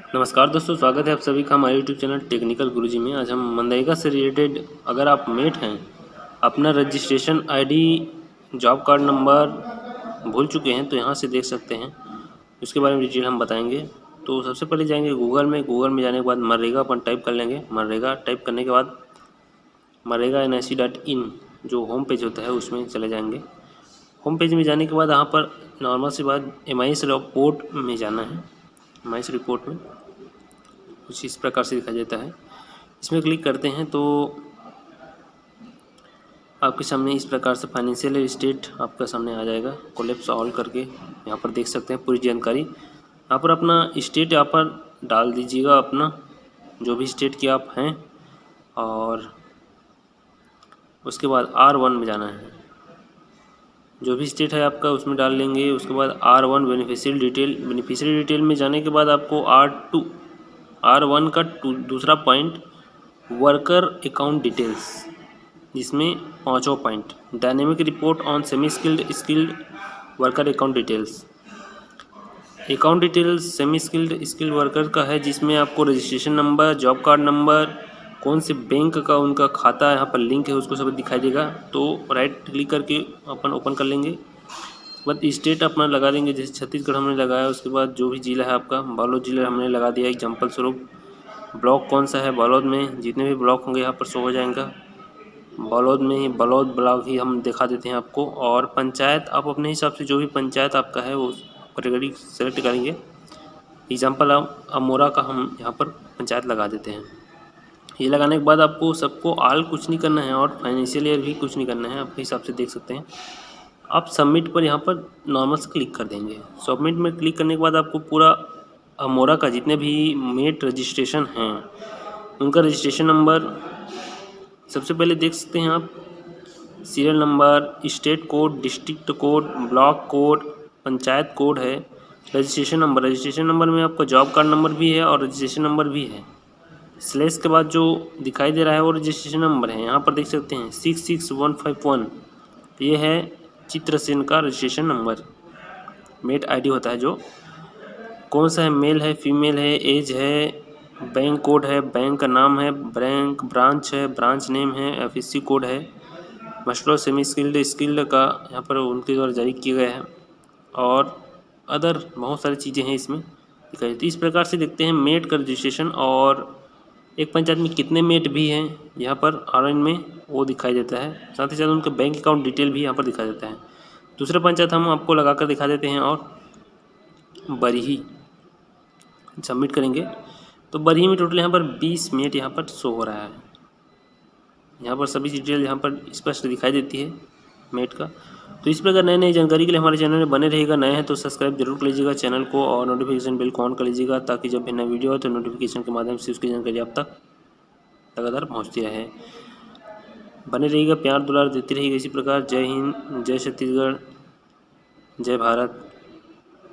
नमस्कार दोस्तों, स्वागत है आप सभी का हमारे यूट्यूब चैनल टेक्निकल गुरुजी में। आज हम मनरेगा से रिलेटेड, अगर आप मेट हैं, अपना registration ID, job card number भूल चुके हैं तो यहाँ से देख सकते हैं। उसके बारे में डिटेल हम बताएंगे। तो सबसे पहले जाएंगे गूगल में जाने के बाद मनरेगा अपन टाइप कर लेंगे। मनरेगा टाइप करने के बाद मनरेगा NIC.in जो होम पेज होता है उसमें चले जाएंगे। होम पेज में जाने के बाद यहाँ पर नॉर्मल सी बात MIS रिपोर्ट में जाना है। MIS रिपोर्ट में कुछ इस प्रकार से दिखाई देता है। इसमें क्लिक करते हैं तो आपके सामने इस प्रकार से फाइनेंशियल स्टेट आपका सामने आ जाएगा। कोलैप्स ऑल करके यहाँ पर देख सकते हैं पूरी जानकारी। यहाँ पर अपना स्टेट यहाँ पर डाल दीजिएगा, अपना जो भी स्टेट के आप हैं, और उसके बाद R1 में जाना है। जो भी स्टेट है आपका उसमें डाल लेंगे। उसके बाद R1 बेनिफिशियरी डिटेल में जाने के बाद आपको R1 का दूसरा पॉइंट वर्कर अकाउंट डिटेल्स, जिसमें 5वां point dynamic report on semi skilled worker account details. Account details semi skilled worker का है, जिसमें आपको registration number, job card number, कौन से बैंक का उनका खाता यहाँ पर लिंक है उसको सब दिखाई देगा। तो राइट क्लिक करके अपन ओपन कर लेंगे। बट स्टेट अपना लगा देंगे, जैसे छत्तीसगढ़ हमने लगाया। उसके बाद जो भी जिला है आपका, बालोद जिला हमने लगा दिया एग्जाम्पल स्वरूप। ब्लॉक कौन सा है, बालोद में जितने भी ब्लॉक होंगे यहाँ पर शो हो जाएगा। बालोद में ही बालोद ब्लॉक ही हम दिखा देते हैं आपको। और पंचायत आप अपने हिसाब से जो भी पंचायत आपका है वो कैटेगरी सेलेक्ट करेंगे। एग्जाम्पल अमोरा का हम यहाँ पर पंचायत लगा देते हैं। ये लगाने के बाद आपको सबको आल कुछ नहीं करना है और फाइनेंशियल ईयर भी कुछ नहीं करना है, आपके हिसाब से देख सकते हैं। आप सबमिट पर यहाँ पर नॉर्मल से क्लिक कर देंगे। सबमिट में क्लिक करने के बाद आपको पूरा अमोरा का जितने भी मेट रजिस्ट्रेशन हैं उनका रजिस्ट्रेशन नंबर सबसे पहले देख सकते हैं आप। Serial number, state code, district code, block code, panchayat code है, रजिस्ट्रेशन नंबर में आपका जॉब कार्ड नंबर भी है और रजिस्ट्रेशन नंबर भी है। स्लैश के बाद जो दिखाई दे रहा है वो रजिस्ट्रेशन नंबर है। यहाँ पर देख सकते हैं 66151, ये है चित्रसेन का रजिस्ट्रेशन नंबर। मेट आईडी होता है जो कौन सा है, मेल है, फीमेल है, एज है, बैंक कोड है, बैंक का नाम है, बैंक ब्रांच है, ब्रांच नेम है, FSC कोड है, मास्टर सेमी स्किल्ड का यहाँ पर उनके द्वारा जारी किया गया है, और अदर बहुत सारी चीज़ें हैं इसमें दिखाई। तो इस प्रकार से देखते हैं मेट का रजिस्ट्रेशन, और एक पंचायत में कितने मेट भी हैं यहाँ पर RN में वो दिखाई देता है। साथ ही साथ उनका बैंक अकाउंट डिटेल भी यहाँ पर दिखाई देता है। दूसरे पंचायत हम आपको लगा कर दिखा देते हैं। और बरही सबमिट करेंगे तो बरही में टोटल यहाँ पर 20 मेट यहाँ पर शो हो रहा है। यहाँ पर सभी डिटेल यहाँ पर स्पष्ट दिखाई देती है मेट का। तो इस प्रकार नई जानकारी के लिए हमारे चैनल में बने रहिएगा। नए हैं तो सब्सक्राइब जरूर कर लीजिएगा चैनल को, और नोटिफिकेशन बेल को ऑन कर लीजिएगा, ताकि जब भी नया वीडियो हो तो नोटिफिकेशन के माध्यम से उसकी जानकारी आप तक लगातार पहुँचती रहे। बने रहिएगा, प्यार दुलार देती रहिएगा इसी प्रकार। जय हिंद, जय छत्तीसगढ़, जय भारत।